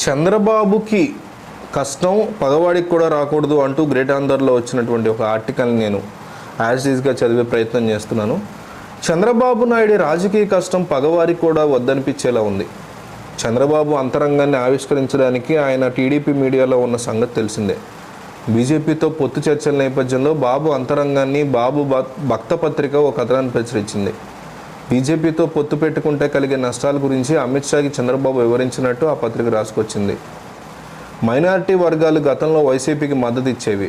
చంద్రబాబుకి కష్టం పగవాడికి కూడా రాకూడదు అంటూ గ్రేట్ ఆంధ్రలో వచ్చినటువంటి ఒక ఆర్టికల్ని నేను యాజ్ ఈజ్గా చదివే ప్రయత్నం చేస్తున్నాను. చంద్రబాబు నాయుడు రాజకీయ కష్టం పగవారికి కూడా వద్దనిపించేలా ఉంది. చంద్రబాబు అంతరంగాన్ని ఆవిష్కరించడానికి ఆయన టీడీపీ మీడియాలో ఉన్న సంగతి తెలిసిందే. బీజేపీతో పొత్తు చర్చల నేపథ్యంలో బాబు అంతరంగాన్ని బాబు భక్త పత్రిక ఒక కథనాన్ని ప్రచురించింది. బీజేపీతో పొత్తు పెట్టుకుంటే కలిగే నష్టాల గురించి అమిత్ షాకి చంద్రబాబు వివరించినట్టు ఆ పత్రిక రాసుకొచ్చింది. మైనారిటీ వర్గాలు గతంలో వైసీపీకి మద్దతు ఇచ్చేవి.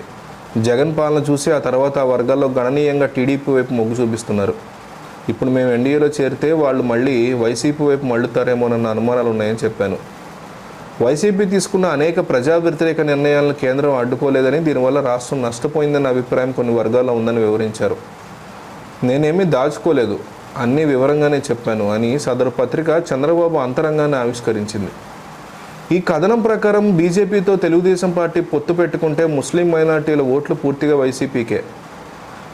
జగన్ పాలన చూసి ఆ తర్వాత ఆ వర్గాల్లో గణనీయంగా టీడీపీ వైపు మొగ్గు చూపిస్తున్నారు. ఇప్పుడు మేము ఎన్డీఏలో చేరితే వాళ్ళు మళ్ళీ వైసీపీ వైపు మళ్ళుతారేమోనన్న అనుమానాలు ఉన్నాయని చెప్పాను. వైసీపీ తీసుకున్న అనేక ప్రజా వ్యతిరేక నిర్ణయాలను కేంద్రం అడ్డుకోలేదని, దీనివల్ల రాష్ట్రం నష్టపోయిందన్న అభిప్రాయం కొన్ని వర్గాల్లో ఉందని వివరించారు. నేనేమీ దాచుకోలేదు, అన్నీ వివరంగానే చెప్పాను అని సదరు పత్రిక చంద్రబాబు అంతరంగాన్ని ఆవిష్కరించింది. ఈ కథనం ప్రకారం బీజేపీతో తెలుగుదేశం పార్టీ పొత్తు పెట్టుకుంటే ముస్లిం మైనార్టీల ఓట్లు పూర్తిగా వైసీపీకే.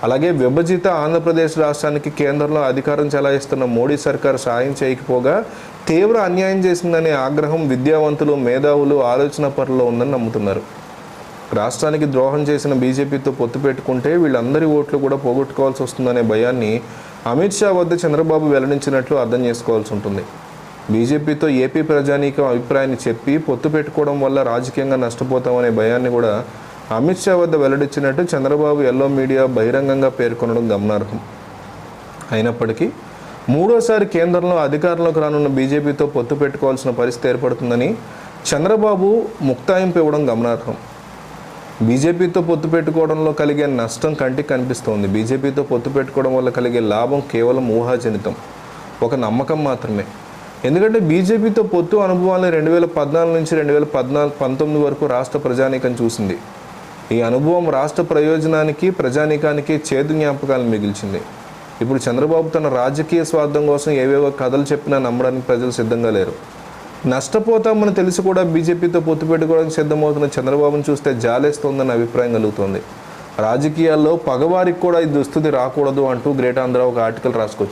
అలాగే విభజిత ఆంధ్రప్రదేశ్ రాష్ట్రానికి కేంద్రంలో అధికారం చెలాయిస్తున్న మోడీ సర్కారు సాయం చేయకపోగా తీవ్ర అన్యాయం చేసిందనే ఆగ్రహం విద్యావంతులు, మేధావులు, ఆలోచన పరుల్లో ఉందని నమ్ముతున్నారు. రాష్ట్రానికి ద్రోహం చేసిన బీజేపీతో పొత్తు పెట్టుకుంటే వీళ్ళందరి ఓట్లు కూడా పోగొట్టుకోవాల్సి వస్తుందనే భయాన్ని అమిత్ షా వద్ద చంద్రబాబు వెల్లడించినట్లు అర్థం చేసుకోవాల్సి ఉంటుంది. బీజేపీతో ఏపీ ప్రజానీకం అభిప్రాయాన్ని చెప్పి పొత్తు పెట్టుకోవడం వల్ల రాజకీయంగా నష్టపోతామనే భయాన్ని కూడా అమిత్ షా వద్ద వెల్లడించినట్టు చంద్రబాబు ఎల్లో మీడియా బహిరంగంగా పేర్కొనడం గమనార్హం. అయినప్పటికీ మూడోసారి కేంద్రంలో అధికారంలోకి రానున్న బీజేపీతో పొత్తు పెట్టుకోవాల్సిన పరిస్థితి ఏర్పడుతుందని చంద్రబాబు ముక్తాయింపు ఇవ్వడం గమనార్హం. బీజేపీతో పొత్తు పెట్టుకోవడంలో కలిగే నష్టం కంటికి కనిపిస్తోంది. బీజేపీతో పొత్తు పెట్టుకోవడం వల్ల కలిగే లాభం కేవలం ఊహాజనితం, ఒక నమ్మకం మాత్రమే. ఎందుకంటే బీజేపీతో పొత్తు అనుభవాలను 2014 నుంచి 2019 వరకు రాష్ట్ర ప్రజానీకం చూసింది. ఈ అనుభవం రాష్ట్ర ప్రయోజనానికి, ప్రజానీకానికి చేదు జ్ఞాపకాలను మిగిల్చింది. ఇప్పుడు చంద్రబాబు తన రాజకీయ స్వార్థం కోసం ఏవేవో కథలు చెప్పినా నమ్మడానికి ప్రజలు సిద్ధంగా లేరు. నష్టపోతామని తెలిసి కూడా బీజేపీతో పొత్తు పెట్టుకోవడానికి సిద్ధమవుతున్న చంద్రబాబును చూస్తే జాలేస్తోందన్న అభిప్రాయం కలుగుతోంది. రాజకీయాల్లో పగవారికి కూడా ఈ దుస్థితి రాకూడదు అంటూ గ్రేట్ ఆంధ్ర ఒక ఆర్టికల్ రాసుకొచ్చింది.